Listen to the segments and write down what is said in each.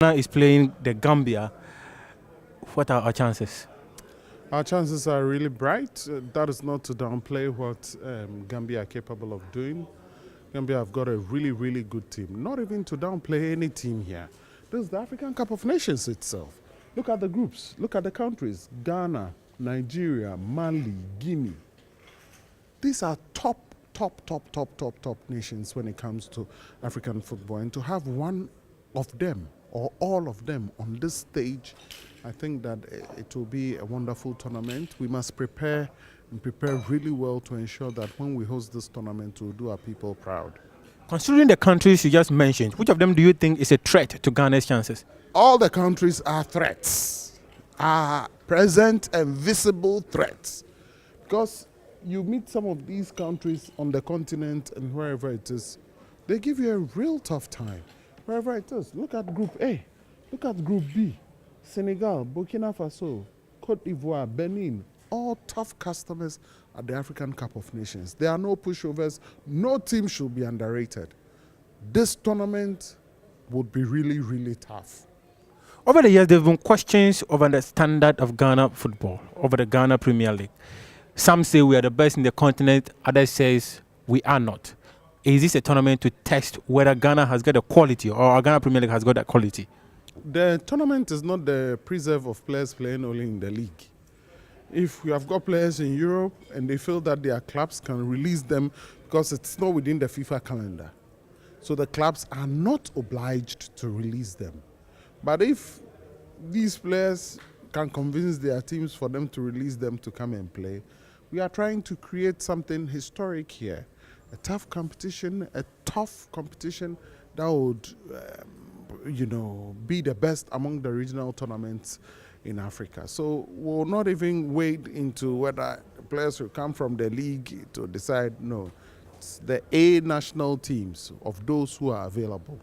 Ghana is playing the Gambia. What are our chances? Our chances are really bright. That is not to downplay what Gambia are capable of doing. Gambia have got a really, really good team. Not even to downplay any team here. This is the African Cup of Nations itself. Look at the groups. Look at the countries. Ghana, Nigeria, Mali, Guinea. These are top nations when it comes to African football. And to have one of them or all of them on this stage, I think that it will be a wonderful tournament. We must prepare and prepare really well to ensure that when we host this tournament, we'll do our people proud. Considering the countries you just mentioned, which of them do you think is a threat to Ghana's chances? All the countries are threats, are present and visible threats. Because you meet some of these countries on the continent and wherever it is, they give you a real tough time. Wherever it is, look at Group A, look at Group B, Senegal, Burkina Faso, Cote d'Ivoire, Benin, all tough customers at the African Cup of Nations. There are no pushovers, no team should be underrated. This tournament would be really, really tough. Over the years, there have been questions over the standard of Ghana football, over the Ghana Premier League. Some say we are the best in the continent, others say we are not. Is this a tournament to test whether Ghana has got the quality or our Ghana Premier League has got that quality? The tournament is not the preserve of players playing only in the league. If we have got players in Europe and they feel that their clubs can release them because it's not within the FIFA calendar, so the clubs are not obliged to release them. But if these players can convince their teams for them to release them to come and play, we are trying to create something historic here. A tough competition that would, be the best among the regional tournaments in Africa. So we'll not even wade into whether players will come from the league to decide. No, it's the A national teams of those who are available.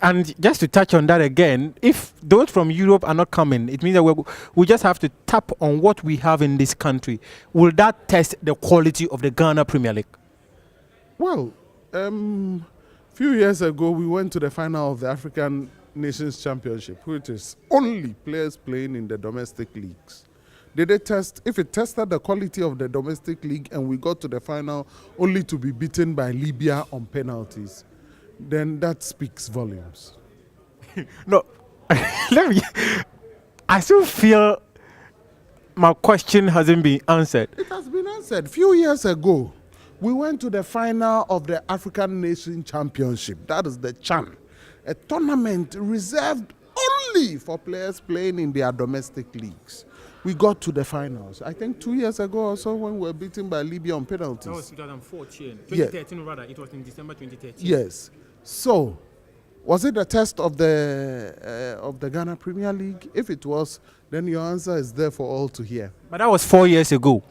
And just to touch on that again, if those from Europe are not coming, it means that we just have to tap on what we have in this country. Will that test the quality of the Ghana Premier League? Well, few years ago, we went to the final of the African Nations Championship, which is only players playing in the domestic leagues. Did they test? If it tested the quality of the domestic league and we got to the final only to be beaten by Libya on penalties, then that speaks volumes. No, I still feel my question hasn't been answered. It has been answered. Few years ago, we went to the final of the African Nation Championship. That is the CHAN, a tournament reserved only for players playing in their domestic leagues. We got to the finals, I think 2 years ago or so, when we were beaten by Libya on penalties. That was 2014. 2013 rather, it was in December 2013. Yes. So, was it a test of the Ghana Premier League? If it was, then your answer is there for all to hear. But that was 4 years ago.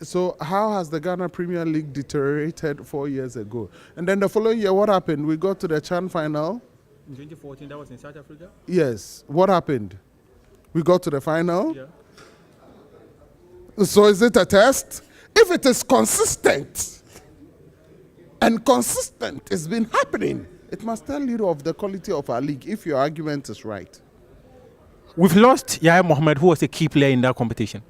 So how has the Ghana Premier League deteriorated 4 years ago? And then the following year, what happened? We got to the CHAN final. In 2014, that was in South Africa? Yes. What happened? We got to the final? Yeah. So is it a test? If it is consistent, and consistent has been happening, it must tell you of the quality of our league, if your argument is right. We've lost Yahya Mohammed, who was a key player in that competition.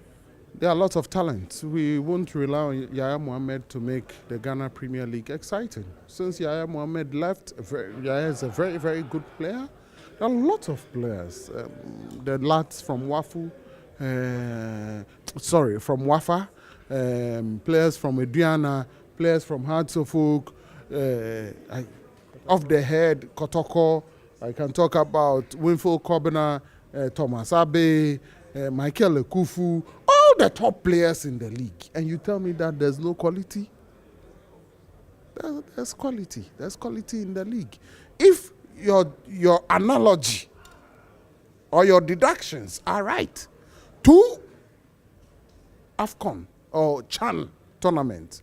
There are lots of talent. We won't rely on Yahya Mohammed to make the Ghana Premier League exciting. Since Yahya Mohammed left, Yahya is a very, very good player. There are lots of players. The lads from WAFU, from WAFA, players from Aduana, players from Hearts of Oak, off the head, Kotoko. I can talk about Winfield Kobina, Thomas Abe, Michael Ekufu, all the top players in the league. And you tell me that there's no quality? There's quality. There's quality in the league. If your analogy or your deductions are right, 2 AFCON or CHAN tournaments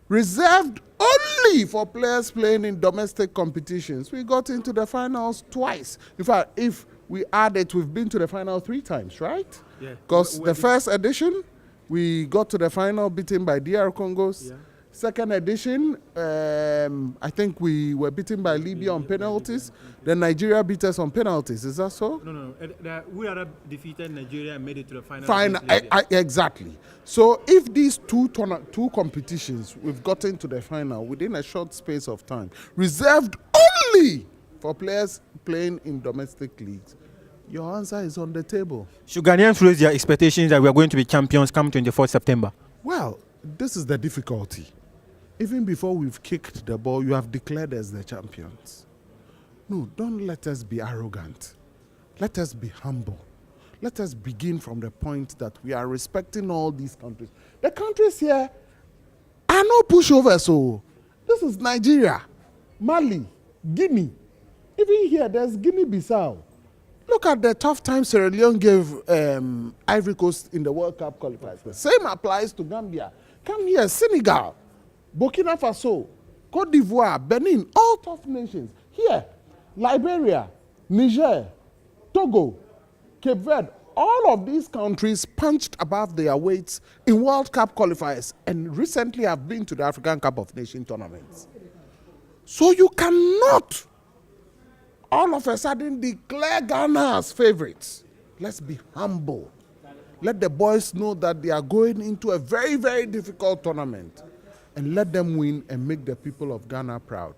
reserved only for players playing in domestic competitions. We got into the finals twice. In fact, if we add it, we've been to the final 3 times, right? Yeah. Because the first edition, we got to the final beaten by DR Congos. Yeah. Second edition, I think we were beaten by Libya on penalties. Then Nigeria beat us on penalties. Is that so? No. We are defeated Nigeria and made it to the final. Fine, exactly. So if these two competitions we've gotten to the final within a short space of time, reserved only for players playing in domestic leagues, your answer is on the table. Should Ghanaians raise their expectations that we are going to be champions come 24th September? Well, this is the difficulty. Even before we've kicked the ball, you have declared us the champions. No, don't let us be arrogant. Let us be humble. Let us begin from the point that we are respecting all these countries. The countries here are no pushovers. So this is Nigeria, Mali, Guinea. Even here, there's Guinea-Bissau. Look at the tough time Sierra Leone gave Ivory Coast in the World Cup qualifiers. The same applies to Gambia. Come here, Senegal, Burkina Faso, Cote d'Ivoire, Benin, all tough nations. Here, Liberia, Niger, Togo, Cape Verde, all of these countries punched above their weights in World Cup qualifiers and recently have been to the African Cup of Nations tournaments. So you cannot all of a sudden declare Ghana as favorites. Let's be humble. Let the boys know that they are going into a very, very difficult tournament, and let them win and make the people of Ghana proud.